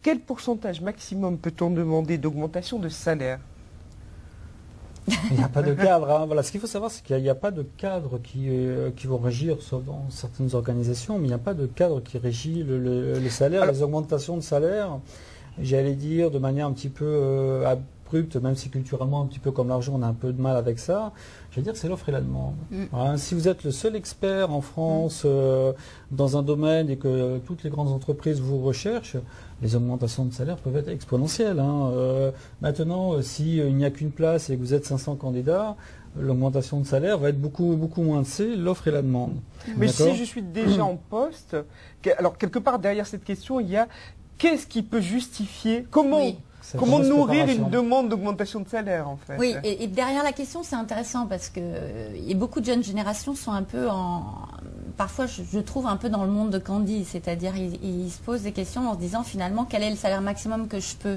Quel pourcentage maximum peut-on demander d'augmentation de salaire? Il n'y a pas de cadre. Hein. Voilà. Ce qu'il faut savoir, c'est qu'il n'y a pas de cadre qui vont régir, sauf dans certaines organisations, mais il n'y a pas de cadre qui régit le salaire, les augmentations de salaire. J'allais dire de manière un petit peu abrupte, même si culturellement, un petit peu comme l'argent, on a un peu de mal avec ça. Je veux dire, c'est l'offre et la demande. Hein, si vous êtes le seul expert en France dans un domaine et que toutes les grandes entreprises vous recherchent, les augmentations de salaire peuvent être exponentielles. Hein. Maintenant, s'il n'y a qu'une place et que vous êtes 500 candidats, l'augmentation de salaire va être beaucoup moins. C'est l'offre et la demande. Mais si je suis déjà en poste, alors quelque part derrière cette question, il y a qu'est-ce qui peut justifier, comment nourrir une demande d'augmentation de salaire en fait. Oui, et derrière la question, c'est intéressant parce que beaucoup de jeunes générations sont un peu parfois je trouve un peu dans le monde de Candy, c'est-à-dire ils se posent des questions en se disant finalement quel est le salaire maximum que je peux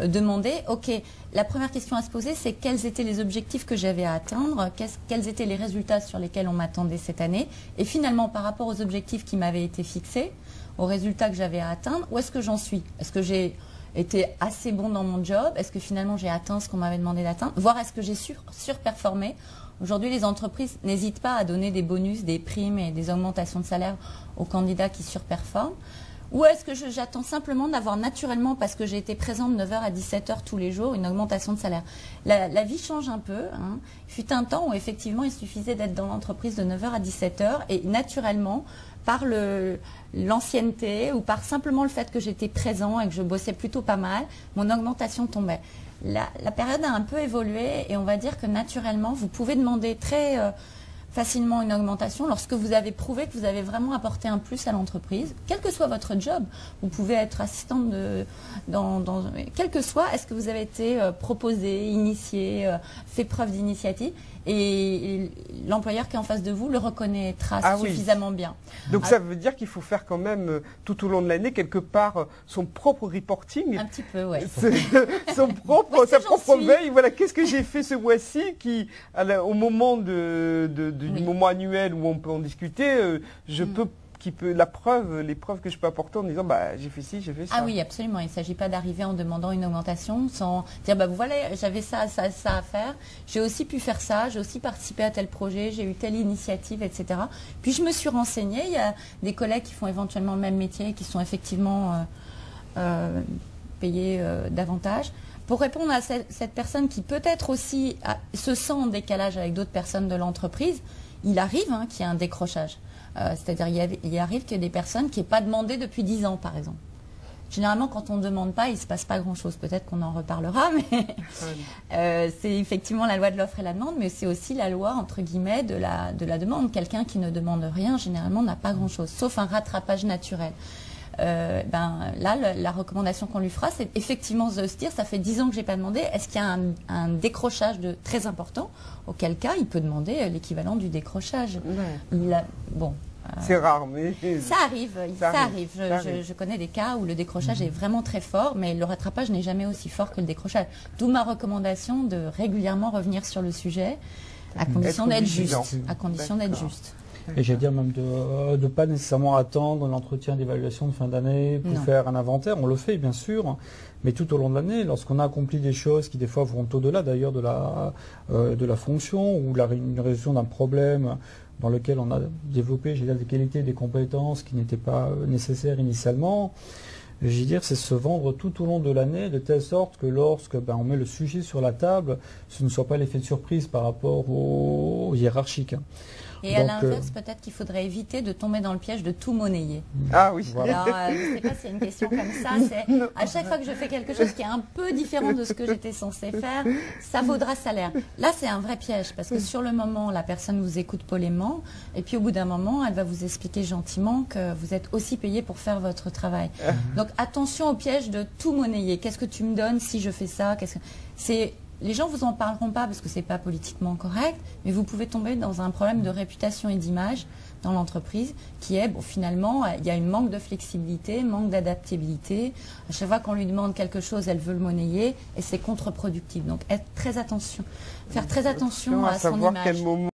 demander. Ok, la première question à se poser, c'est quels étaient les objectifs que j'avais à atteindre, quels étaient les résultats sur lesquels on m'attendait cette année, et finalement par rapport aux objectifs qui m'avaient été fixés, aux résultats que j'avais à atteindre, où est-ce que j'en suis? Est-ce que j'ai été assez bon dans mon job? Est-ce que finalement j'ai atteint ce qu'on m'avait demandé d'atteindre? Voire est-ce que j'ai surperformé? Aujourd'hui, les entreprises n'hésitent pas à donner des bonus, des primes et des augmentations de salaire aux candidats qui surperforment. Ou est-ce que j'attends simplement d'avoir naturellement, parce que j'ai été présente de 9h à 17h tous les jours, une augmentation de salaire? La vie change un peu. Hein. Il fut un temps où effectivement il suffisait d'être dans l'entreprise de 9h à 17h et naturellement, par l'ancienneté ou par simplement le fait que j'étais présent et que je bossais plutôt pas mal, mon augmentation tombait. La période a un peu évolué et on va dire que naturellement, vous pouvez demander très facilement une augmentation lorsque vous avez prouvé que vous avez vraiment apporté un plus à l'entreprise, quel que soit votre job. Vous pouvez être assistante quel que soit, est-ce que vous avez été proposé, initié, fait preuve d'initiative et l'employeur qui est en face de vous le reconnaîtra suffisamment bien. Donc ça veut dire qu'il faut faire quand même tout au long de l'année quelque part son propre reporting. Un petit peu, oui. Sa propre veille. Voilà, qu'est-ce que j'ai fait ce mois-ci qui, au moment du moment annuel où on peut en discuter, les preuves que je peux apporter en disant j'ai fait ci, j'ai fait ça. Ah oui, absolument. Il ne s'agit pas d'arriver en demandant une augmentation sans dire voilà, j'avais ça à faire, j'ai aussi pu faire ça, j'ai aussi participé à tel projet, j'ai eu telle initiative, etc. Puis je me suis renseignée, il y a des collègues qui font éventuellement le même métier et qui sont effectivement payés davantage. Pour répondre à cette personne qui peut-être aussi se sent en décalage avec d'autres personnes de l'entreprise, il arrive qu'il y ait un décrochage. C'est-à-dire il arrive qu'il y ait des personnes qui n'aient pas demandé depuis 10 ans, par exemple. Généralement, quand on ne demande pas, il ne se passe pas grand-chose. Peut-être qu'on en reparlera, mais c'est effectivement la loi de l'offre et la demande, mais c'est aussi la loi, entre guillemets, de la demande. Quelqu'un qui ne demande rien, généralement, n'a pas grand-chose, sauf un rattrapage naturel. Là, la recommandation qu'on lui fera, c'est effectivement de se dire, ça fait 10 ans que je n'ai pas demandé, est-ce qu'il y a un décrochage très important? Auquel cas, il peut demander l'équivalent du décrochage. C'est rare, mais... Ça arrive. Je connais des cas où le décrochage est vraiment très fort, mais le rattrapage n'est jamais aussi fort que le décrochage. D'où ma recommandation de régulièrement revenir sur le sujet, à condition d'être juste. Et j'allais dire même de ne pas nécessairement attendre l'entretien d'évaluation de fin d'année pour faire un inventaire. On le fait bien sûr, mais tout au long de l'année, lorsqu'on a accompli des choses qui des fois vont au-delà d'ailleurs de la fonction ou une résolution d'un problème dans lequel on a développé des qualités, des compétences qui n'étaient pas nécessaires initialement. Je veux dire, c'est se vendre tout au long de l'année de telle sorte que lorsque on met le sujet sur la table, ce ne soit pas l'effet de surprise par rapport au hiérarchique. Et à l'inverse, peut-être qu'il faudrait éviter de tomber dans le piège de tout monnayer. Ah oui. Alors, je ne sais pas s'il y a une question comme ça. C'est à chaque fois que je fais quelque chose qui est un peu différent de ce que j'étais censée faire, ça vaudra salaire. Là, c'est un vrai piège parce que sur le moment, la personne vous écoute poliment et puis au bout d'un moment, elle va vous expliquer gentiment que vous êtes aussi payé pour faire votre travail. Donc attention au piège de tout monnayer. Qu'est-ce que tu me donnes si je fais ça? Les gens vous en parleront pas parce que c'est pas politiquement correct, mais vous pouvez tomber dans un problème de réputation et d'image dans l'entreprise qui est, finalement, il y a un manque de flexibilité, manque d'adaptabilité. À chaque fois qu'on lui demande quelque chose, elle veut le monnayer et c'est contre-productif. Donc, faire très attention à son image.